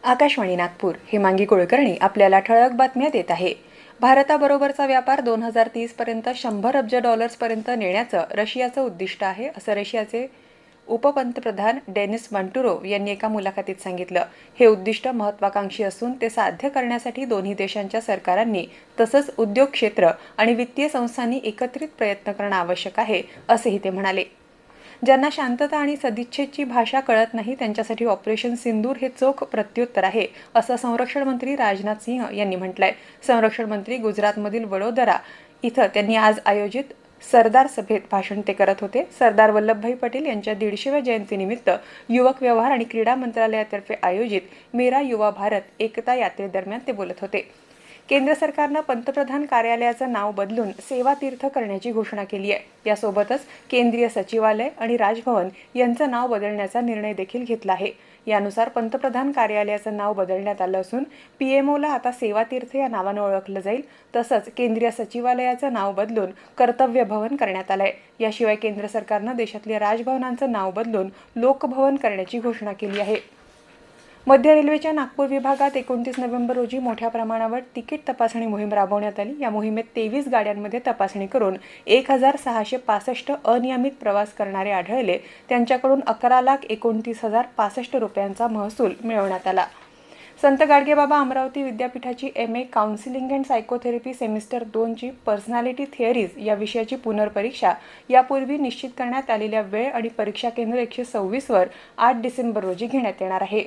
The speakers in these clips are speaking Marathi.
आकाशवाणी नागपूर हेमांगी कुलकर्णी आपल्याला ठळक बातम्या देत आहे. भारताबरोबरचा व्यापार 2030 पर्यंत 100 अब्ज डॉलर्सपर्यंत नेण्याचं रशियाचं उद्दिष्ट आहे, असं रशियाचे उपपंतप्रधान डेनिस मांटुरोव यांनी एका मुलाखतीत सांगितलं. हे उद्दिष्ट महत्त्वाकांक्षी असून ते साध्य करण्यासाठी दोन्ही देशांच्या सरकारांनी तसंच उद्योग क्षेत्र आणि वित्तीय संस्थांनी एकत्रित प्रयत्न करणं आवश्यक आहे, असेही ते म्हणाले. ज्यांना शांतता आणि सदिच्छेची भाषा कळत नाही त्यांच्यासाठी ऑपरेशन सिंदूर हे चोख प्रत्युत्तर आहे, असं संरक्षण मंत्री राजनाथ सिंह यांनी म्हटलंय. संरक्षण मंत्री गुजरातमधील वडोदरा इथं त्यांनी आज आयोजित सरदार सभेत भाषण ते करत होते. सरदार वल्लभभाई पटेल यांच्या 150व्या जयंतीनिमित्त युवक व्यवहार आणि क्रीडा मंत्रालयातर्फे आयोजित मेरा युवा भारत एकता यात्रेदरम्यान ते बोलत होते. केंद्र सरकारनं पंतप्रधान कार्यालयाचं नाव बदलून सेवा तीर्थ करण्याची घोषणा केली आहे. यासोबतच केंद्रीय सचिवालय आणि राजभवन यांचं नाव बदलण्याचा निर्णय देखील घेतला आहे. यानुसार पंतप्रधान कार्यालयाचं नाव बदलण्यात आलं असून पीएमओला आता सेवा तीर्थ या नावानं ओळखलं जाईल. तसंच केंद्रीय सचिवालयाचं नाव बदलून कर्तव्य भवन करण्यात आलंय. याशिवाय केंद्र सरकारनं देशातल्या राजभवनांचं नाव बदलून लोकभवन करण्याची घोषणा केली आहे. मध्य रेल्वेच्या नागपूर विभागात 29 नोव्हेंबर रोजी मोठ्या प्रमाणावर तिकीट तपासणी मोहीम राबवण्यात आली. या मोहिमेत 23 गाड्यांमध्ये तपासणी करून 1665 अनियमित प्रवास करणारे आढळले. त्यांच्याकडून 11,29,065 रुपयांचा महसूल मिळवण्यात आला. संत गाडगेबाबा अमरावती विद्यापीठाची MA counselling and psychotherapy semester 2ची पर्सनॅलिटी थिअरीज या विषयाची पुनर्परीक्षा यापूर्वी निश्चित करण्यात आलेल्या वेळ आणि परीक्षा केंद्र 126 वर 8 डिसेंबर रोजी घेण्यात येणार आहे.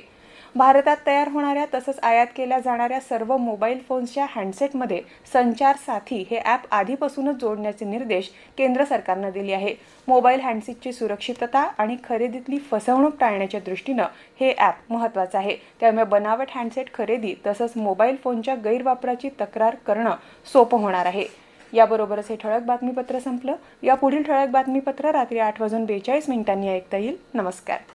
भारतात तयार होणाऱ्या तसंच आयात केल्या जाणाऱ्या सर्व मोबाईल फोन्सच्या हँडसेटमध्ये संचार साथी हे ॲप आधीपासूनच जोडण्याचे निर्देश केंद्र सरकारनं दिले आहे. मोबाईल हँडसेटची सुरक्षितता आणि खरेदीतली फसवणूक टाळण्याच्या दृष्टीनं हे ॲप महत्त्वाचं आहे. त्यामुळे बनावट हँडसेट खरेदी तसंच मोबाईल फोनच्या गैरवापराची तक्रार करणं सोपं होणार आहे. याबरोबरच हे ठळक बातमीपत्र संपलं. यापुढील ठळक बातमीपत्र रात्री 8:42 ऐकता येईल. नमस्कार.